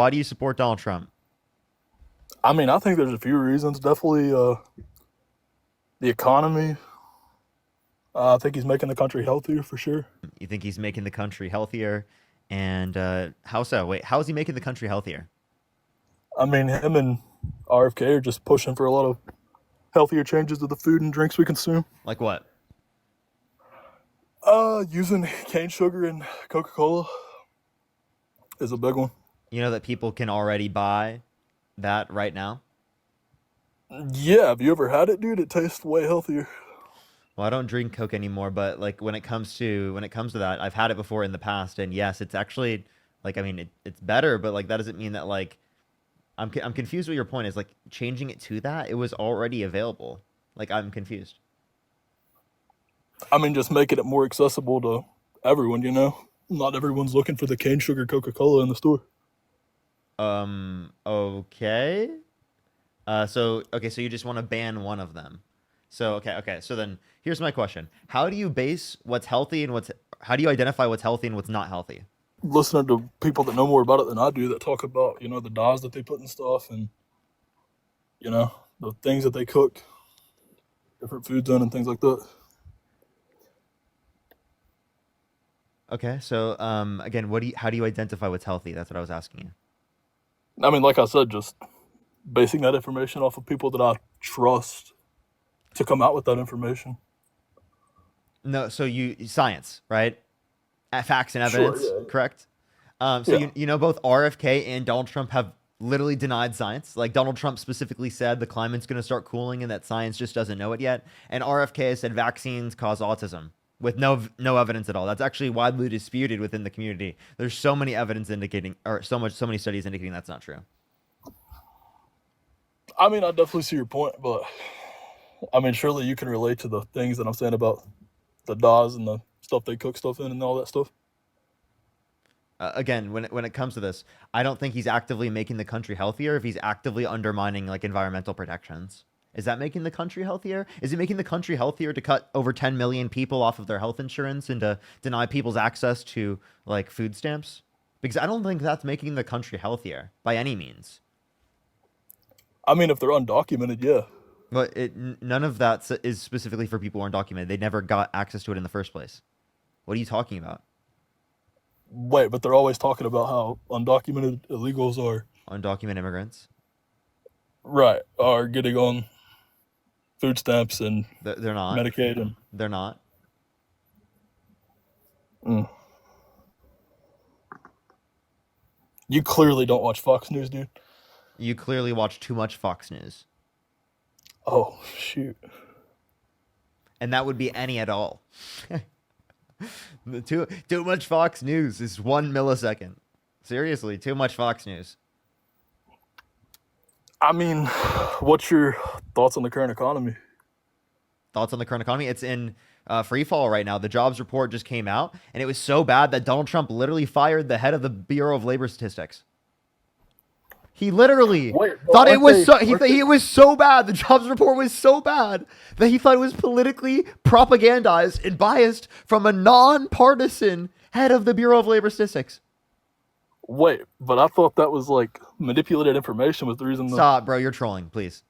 Why do you support Donald Trump? I mean, I think there's a few reasons. Definitely the economy. I think he's making the country healthier for sure. You think he's making the country healthier? And how so? Wait, how is he making the country healthier? I mean, him and RFK are just pushing for a lot of healthier changes to the food and drinks we consume. Like what? Using cane sugar and Coca Cola is a big one. You know that people can already buy that right now? Yeah, have you ever had it, dude? It tastes way healthier. Well, I don't drink Coke anymore, but like when it comes to that, I've had it before in the past, and yes, it's actually like I mean it's better, but like that doesn't mean that like I'm confused what your point is. Like changing it to that, it was already available. Like I'm confused. I mean, just making it more accessible to everyone. Not everyone's looking for the cane sugar Coca Cola in the store. Okay. So you just want to ban one of them. So okay. So then here's my question: how do you base what's healthy and what's how do you identify what's healthy and what's not healthy? Listening to people that know more about it than I do that talk about the dyes that they put in stuff and the things that they cook different foods in and things like that. Okay. So again, how do you identify what's healthy? That's what I was asking you. I mean, like I said, just basing that information off of people that I trust to come out with that information. No, so you science, right? Facts and Sure, evidence, yeah. correct? So Yeah. you know both RFK and Donald Trump have literally denied science. Like Donald Trump specifically said the climate's going to start cooling and that science just doesn't know it yet. And RFK has said vaccines cause autism with no evidence at all. That's actually widely disputed within the community. There's so many evidence indicating or so many studies indicating that's not true. I mean, I definitely see your point, but I mean, surely you can relate to the things that I'm saying about the dyes and the stuff they cook stuff in and all that stuff. Again, when it comes to this, I don't think he's actively making the country healthier if he's actively undermining like environmental protections. Is that making the country healthier? Is it making the country healthier to cut over 10 million people off of their health insurance and to deny people's access to like food stamps? Because I don't think that's making the country healthier by any means. I mean, if they're undocumented, yeah. But none of that is specifically for people who aren't documented. They never got access to it in the first place. What are you talking about? Wait, but they're always talking about how undocumented illegals Undocumented immigrants? are getting on food stamps and They're not. Medicaid and They're not. mm. You clearly don't watch Fox News, dude. You clearly watch too much Fox News. Oh shoot. And that would be any at all. Too much Fox News is 1 millisecond. Seriously, too much Fox News. I mean, what's your thoughts on the current economy? Thoughts on the current economy? It's in free fall right now. The jobs report just came out, and it was so bad that Donald Trump literally fired the head of the Bureau of Labor Statistics. He literally Wait, but thought it aren't was they? so Aren't they? it was so bad. The jobs report was so bad that he thought it was politically propagandized and biased from a nonpartisan head of the Bureau of Labor Statistics. Wait, but I thought that was like manipulated information was the reason. Stop, bro. You're trolling, please.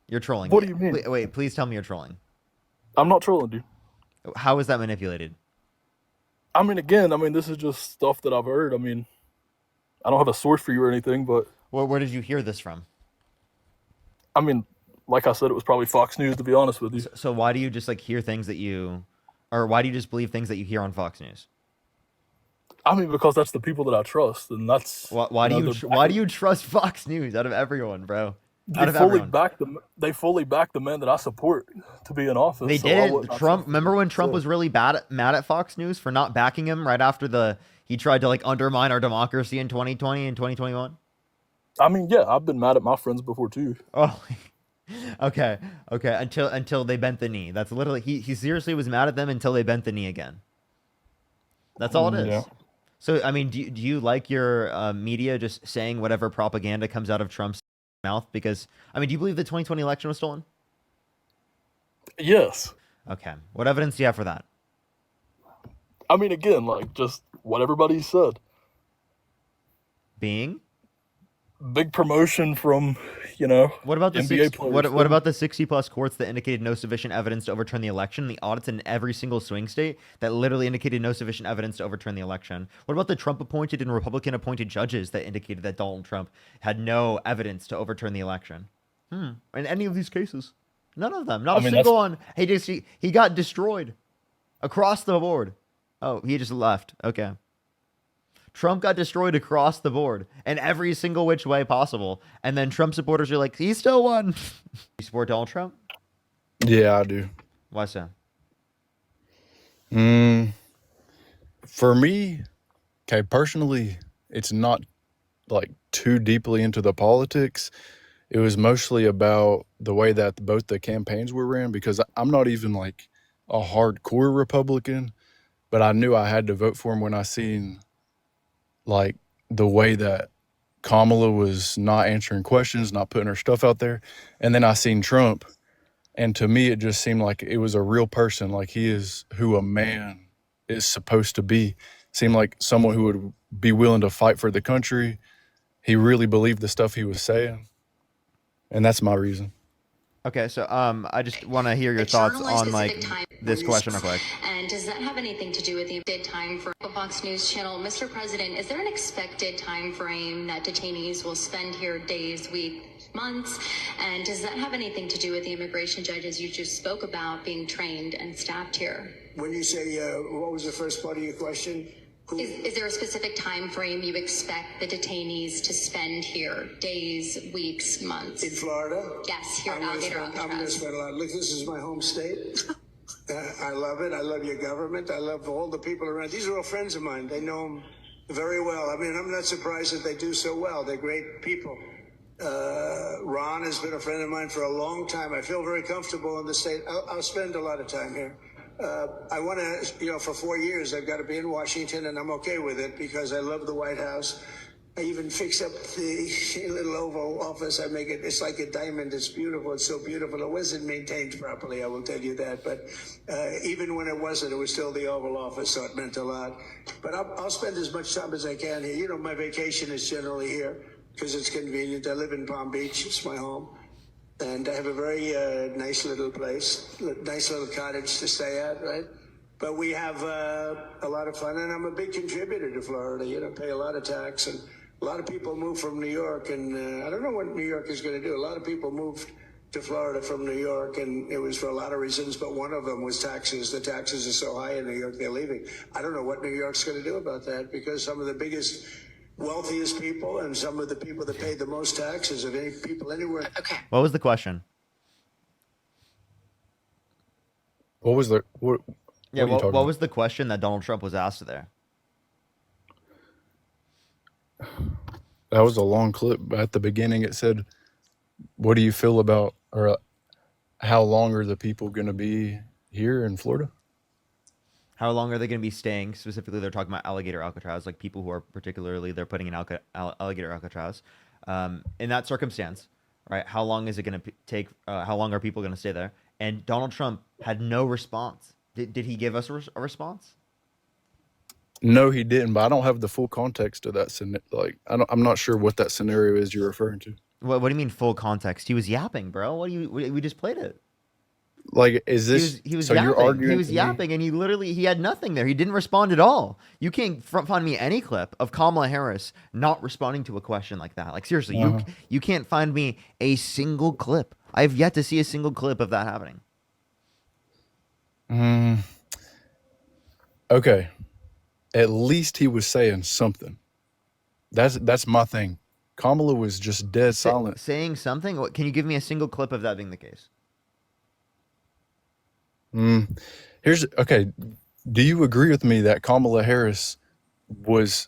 You're trolling. What do you mean? Wait, please tell me you're trolling. I'm not trolling, dude. How is that manipulated? I mean, again, this is just stuff that I've heard. I mean, I don't have a source for you or anything, but Where did you hear this from? I mean, like I said, it was probably Fox News to be honest with you. So why do you just like hear things that you, or why do you just believe things that you hear on Fox News? I mean, because that's the people that I trust, and that's Why do you they're why backing. do you trust Fox News out of everyone, bro? They Out of fully everyone. back the they fully back the man that I support to be in office. They So why didn't. wouldn't I Trump. trust Remember them? when Trump Yeah. was really mad at Fox News for not backing him right after the he tried to like undermine our democracy in 2020 and 2021? I mean, yeah, I've been mad at my friends before too. Oh, okay, okay. Until they bent the knee. That's literally he seriously was mad at them until they bent the knee again. That's all it Yeah. is. So I mean, do you like your media just saying whatever propaganda comes out of Trump's mouth? Because I mean, do you believe the 2020 election was stolen? Yes. Okay. What evidence do you have for that? I mean, again, like just what everybody said. Being? big promotion from, you know, What about the NBA six? players What too. about the 60+ courts that indicated no sufficient evidence to overturn the election? The audits in every single swing state that literally indicated no sufficient evidence to overturn the election. What about the Trump-appointed and Republican-appointed judges that indicated that Donald Trump had no evidence to overturn the election? In any of these cases, none of them. Not I a mean, that's single one. He got destroyed across the board. Oh, he just left. Okay. Trump got destroyed across the board in every single which way possible. And then Trump supporters are like, he still won. You support Donald Trump? yeah, I do. Why so? Mm, for me, okay, personally, it's not like too deeply into the politics. It was mostly about the way that both the campaigns were ran because I'm not even like a hardcore Republican, but I knew I had to vote for him when I seen like the way that Kamala was not answering questions, not putting her stuff out there. And then I seen Trump, and to me, it just seemed like it was a real person. Like he is who a man is supposed to be. Seemed like someone who would be willing to fight for the country. He really believed the stuff he was saying. And that's my reason. Okay, so I just want to hear your A thoughts journalist on like specific time this question real quick. And does that have anything to do with the expected time for Fox News Channel? Mr. President, is there an expected time frame that detainees will spend here days, weeks, months? And does that have anything to do with the immigration judges you just spoke about being trained and staffed here? When you say, what was the first part of your question? Is there a specific time frame you expect the detainees to spend here? Days, weeks, months? In Florida? Yes, here at I'm Alligator going to Alcatraz. spend a lot. Look, this is my home state. I love it. I love your government. I love all the people around. These are all friends of mine. They know them very well. I mean, I'm not surprised that they do so well. They're great people. Ron has been a friend of mine for a long time. I feel very comfortable in the state. I'll spend a lot of time here. I want to, for 4 years, I've got to be in Washington, and I'm okay with it because I love the White House. I even fix up the little Oval Office. I make it, it's like a diamond. It's beautiful. It's so beautiful. It wasn't maintained properly, I will tell you that. But even when it wasn't, it was still the Oval Office, so it meant a lot. But I'll spend as much time as I can here. You know, my vacation is generally here because it's convenient. I live in Palm Beach. It's my home. And I have a very nice little place, nice little cottage to stay at, right? But we have a lot of fun, and I'm a big contributor to Florida. Pay a lot of tax, and a lot of people move from New York, and I don't know what New York is going to do. A lot of people moved to Florida from New York, and it was for a lot of reasons, but one of them was taxes. The taxes are so high in New York, they're leaving. I don't know what New York's going to do about that, because some of the biggest wealthiest people and some of the people that pay the most taxes of any people anywhere. Okay. What was the question? What was the what? Yeah, What are you talking what about? was the question that Donald Trump was asked there? That was a long clip. At the beginning, it said, "What do you feel about, or how long are the people going to be here in Florida?" How long are they going to be staying? Specifically, they're talking about Alligator Alcatraz, like people who are particularly they're putting in Alligator Alcatraz. In that circumstance, right? How long is it going to take? How long are people going to stay there? And Donald Trump had no response. Did he give us a response? No, he didn't. But I don't have the full context of that. Like, I'm not sure what that scenario is you're referring to. What do you mean full context? He was yapping, bro. We just played it. Like, is this He was so? yapping. You're arguing He was to me? yapping, and he had nothing there. He didn't respond at all. You can't find me any clip of Kamala Harris not responding to a question like that. Like seriously, Uh-huh. you can't find me a single clip. I have yet to see a single clip of that happening. Okay. At least he was saying something. That's my thing. Kamala was just dead silent. Saying something. Can you give me a single clip of that being the case? Here's okay. Do you agree with me that Kamala Harris was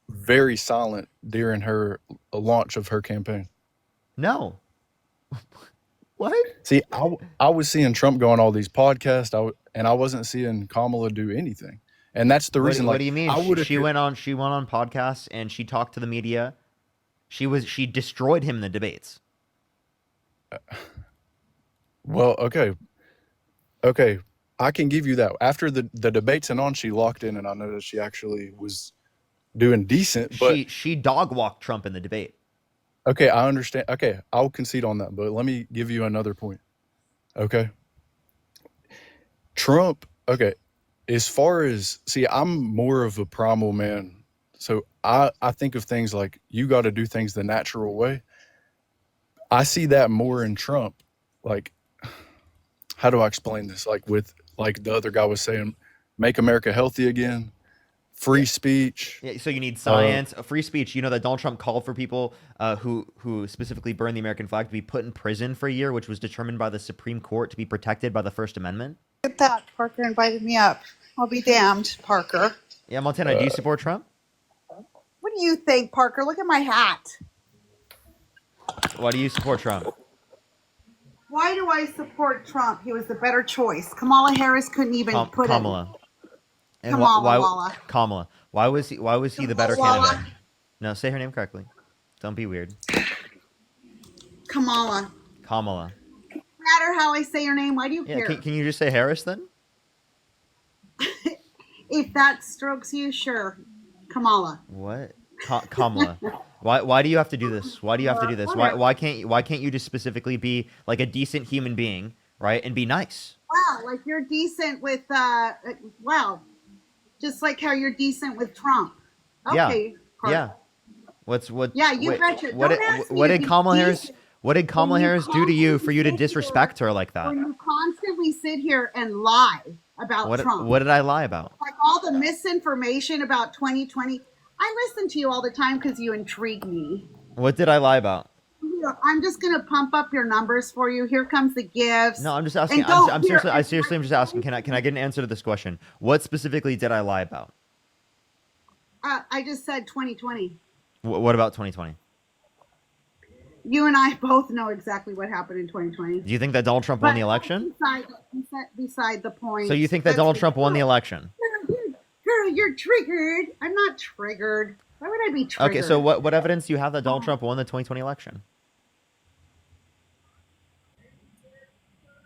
very silent during her launch of her campaign? No. What? See, I was seeing Trump go on all these podcasts, and I wasn't seeing Kamala do anything. And that's the reason. What Like, do you mean? I would She went on podcasts and she talked to the media. She destroyed him in the debates. Well, okay. I can give you that. After the debates and on, she locked in, and I noticed she actually was doing decent. But She dog walked Trump in the debate. Okay, I understand. Okay, I'll concede on that, but let me give you another point. Okay. Trump, okay, as far as, see, I'm more of a primal man. So I think of things like you got to do things the natural way. I see that more in Trump. Like, how do I explain this? Like with, like the other guy was saying, make America healthy again, free Yeah. speech. Yeah, so you need Uh, science, free speech. You know that Donald Trump called for people who specifically burned the American flag to be put in prison for a year, which was determined by the Supreme Court to be protected by the First Amendment. At that, Parker invited me up. I'll be damned, Parker. Yeah, Montana, do you support Trump? What do you think, Parker? Look at my hat. Why do you support Trump? Why do I support Trump? He was the better choice. Kamala Harris couldn't even put him. Kamala. And Kamala Walla. Kamala? Why was he the better Walla. candidate? No, say her name correctly. Don't be weird. Kamala. Kamala. No matter how I say your name, why do you Yeah, care? can you just say Harris then? If that strokes you, sure. Kamala. What? Kamala. Why do you have to do this? Why do you have to do this? Why can't you just specifically be like a decent human being, right? And be nice. Wow, like you're decent with wow. Just like how you're decent with Trump. Okay. Yeah. Parker. Yeah. What Yeah, you wait, betcha. what Don't did, ask me what to did be Kamala Harris decent. what did Kamala When you Harris do to you for you to constantly sit disrespect here- her like that? When you constantly sit here and lie about Trump. What did I lie about? Like all the misinformation about 2020. I listen to you all the time because you intrigue me. What did I lie about? I'm just gonna pump up your numbers for you. Here comes the gifts. No, I'm just asking. And don't- I'm here, seriously, I seriously am just asking. Can I get an answer to this question? What specifically did I lie about? I just said 2020. What about 2020? You and I both know exactly what happened in 2020. Do you think that Donald Trump won the election? Beside the point. So you think that That's Donald Trump won the election? Girl, you're triggered. I'm not triggered. Why would I be triggered? Okay, so what evidence do you have that Donald Trump won the 2020 election?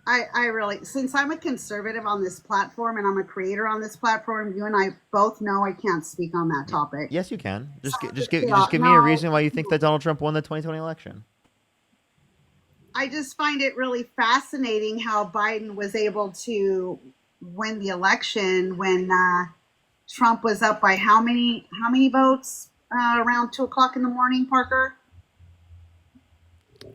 I really, since I'm a conservative on this platform and I'm a creator on this platform, you and I both know I can't speak on that topic. Yes, you can. Just give me No. a reason why you think that Donald Trump won the 2020 election. I just find it really fascinating how Biden was able to win the election when Trump was up by how many votes around 2:00 in the morning, Parker?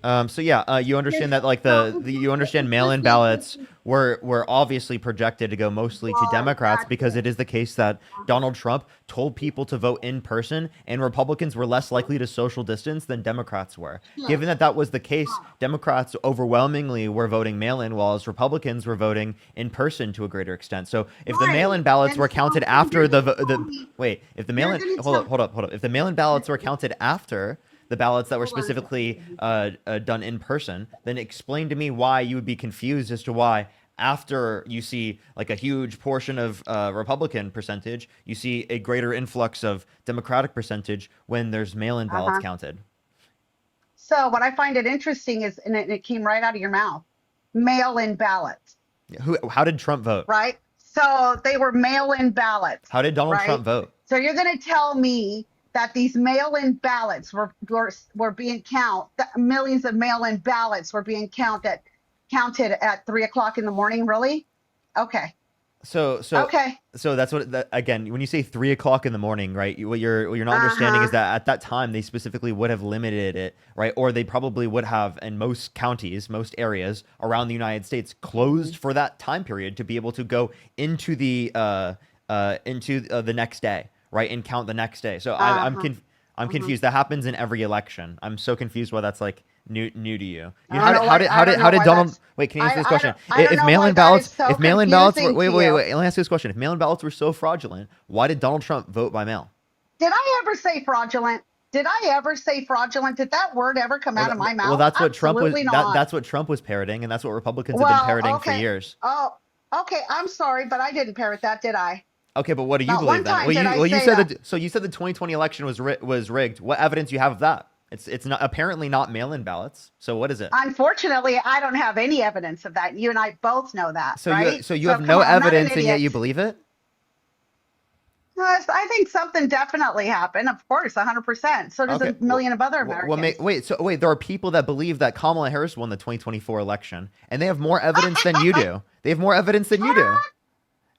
So yeah, you understand that like you understand mail-in ballots were obviously projected to go mostly to Democrats because it is the case that Donald Trump told people to vote in person and Republicans were less likely to social distance than Democrats were. Given that that was the case, Democrats overwhelmingly were voting mail-in while Republicans were voting in person to a greater extent. So if the Right. mail-in ballots And wone so counted you're after gonna tell me- if the mail-in You're gonna hold up if the mail-in ballots were counted after the ballots that were Hold on. specifically done in person, then explain to me why you would be confused as to why after you see like a huge portion of Republican percentage, you see a greater influx of Democratic percentage when there's mail-in ballots counted. So what I find it interesting is, and it came right out of your mouth, mail-in ballots, How did Trump vote? right? So they were mail-in ballots. How did Donald right? Trump vote? So you're going to tell me that these mail-in ballots were being millions of mail-in ballots were being counted at 3:00 in the morning? Really? Okay. So Okay. So that's again, when you say 3:00 in the morning, right? What you're not understanding is that at that time they specifically would have limited it, right? Or they probably would have, in most counties, most areas around the United States, closed for that time period to be able to go into the next day, right, and count the next day. So I'm confused. That happens in every election. I'm so confused why that's like new to you. How did Donald? Wait, can you answer this question? If mail-in ballots, let me ask you this question. If mail-in ballots were so fraudulent, why did Donald Trump vote by mail? Did I ever say fraudulent? Did I ever say fraudulent? Did that word ever come out of my mouth? Well, that's what Trump was. Absolutely not. That's what Trump was parroting, and that's what Republicans have been parroting for years. Oh, okay. I'm sorry, but I didn't parrot that, did I? Okay, but what do you Not believe one then? time Well, did I you say said that. So you said the 2020 election was rigged. What evidence you have of that? It's not apparently not mail-in ballots. So what is it? Unfortunately, I don't have any evidence of that. You and I both know that. So right? you have no come on, I'm not an evidence, and yet idiot. you believe it? Yes, I think something definitely happened. Of course, 100%. So does Okay. a million of other Americans. Wait. There are people that believe that Kamala Harris won the 2024 election, and they have more evidence than you do. They have more evidence than you do.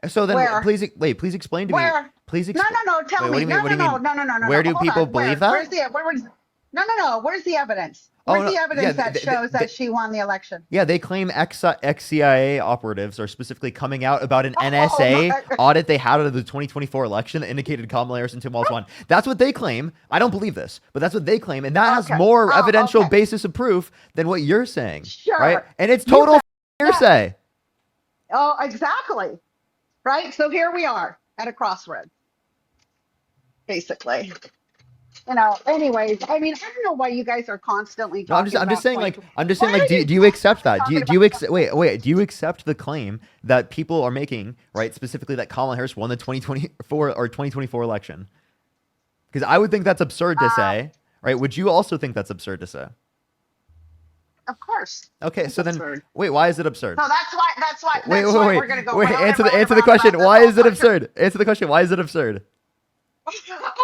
So then, Where? please explain to me. Where? Please No, explain. no, no. Tell Wait, what do me. you mean? No, What do no, you no, mean? no, no, no, no, Where no. do Hold people on. believe Where? that? Where's the no, no, no. Where's the evidence? Oh Where's no, the yeah, evidence that shows that she won the election? yeah, they claim ex-CIA operatives are specifically coming out about an Oh NSA my. audit they had of the 2024 election that indicated Kamala Harris and Tim Walz won. That's what they claim. I don't believe this, but that's what they claim, and that has Okay. more Oh, evidential okay. basis of proof than what you're saying, right? Sure. And it's You total bet. Yeah. hearsay. Oh, exactly. Right. So here we are at a crossroads, basically. Anyways, I mean, I don't know why you guys are constantly No, talking I'm just about saying, like, 2020. I'm just Why saying, like, are you do you accept constantly that? talking Do about you twenty? do you accept the claim that people are making, right? Specifically, that Kamala Harris won the 2024 or 2024 election? Because I would think that's absurd to Uh, say, right? Would you also think that's absurd to say? of course, Okay, it's so then, absurd. wait, why is it absurd? So that's why. That's why. Wait, That's wait, why wait, we're gonna go wait. round and round and Answer the round question. about this Why whole is it country. absurd? Answer the question. Why is it absurd?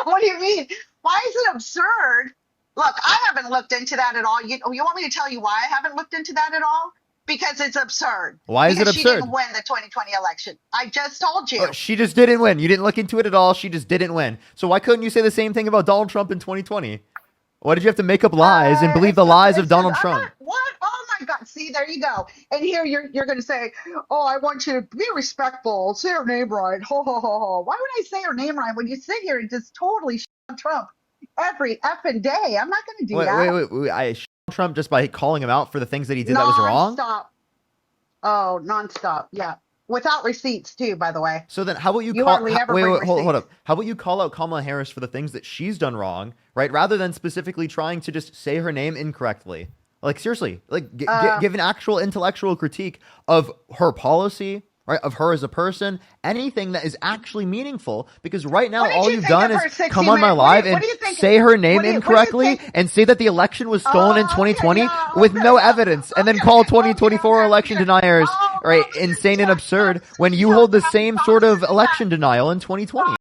What do you mean? Why is it absurd? Look, I haven't looked into that at all. You want me to tell you why I haven't looked into that at all? Because it's absurd. Why is it Because she didn't absurd? win the 2020 election. I just told Oh, you. she just didn't win. You didn't look into it at all. She just didn't win. So why couldn't you say the same thing about Donald Trump in 2020? Why did you have to make up lies and believe It's the just, lies of it's just, Donald I'm not, Trump? what? Oh my God. See, there you go. And here you're going to say, oh, I want you to be respectful. Say her name right. Ho, ho, ho, ho. Why would I say her name right when you sit here and just totally shit on Trump every effing day? I'm not going to do that. I shit on Trump just by calling him out for the things that he did that was wrong. Nonstop. Oh, nonstop. Yeah. Without receipts, too, by the way. So then, how about you You call? hardly ever Wait, bring wait, hold receipts. up. How about you call out Kamala Harris for the things that she's done wrong, right? Rather than specifically trying to just say her name incorrectly. Like seriously, like Uh, give an actual intellectual critique of her policy, right? Of her as a person, anything that is actually meaningful. Because right now, what did all you you've think done of is her 60 come on my minute? live and What do you think? say her name What do you incorrectly think? and say that the election was stolen in Oh, okay, 2020 yeah, with okay, no yeah, evidence, and then okay, call okay, 2024 election okay. deniers, Oh, right, okay, insane and yeah, absurd when you hold the same sort of election denial in 2020.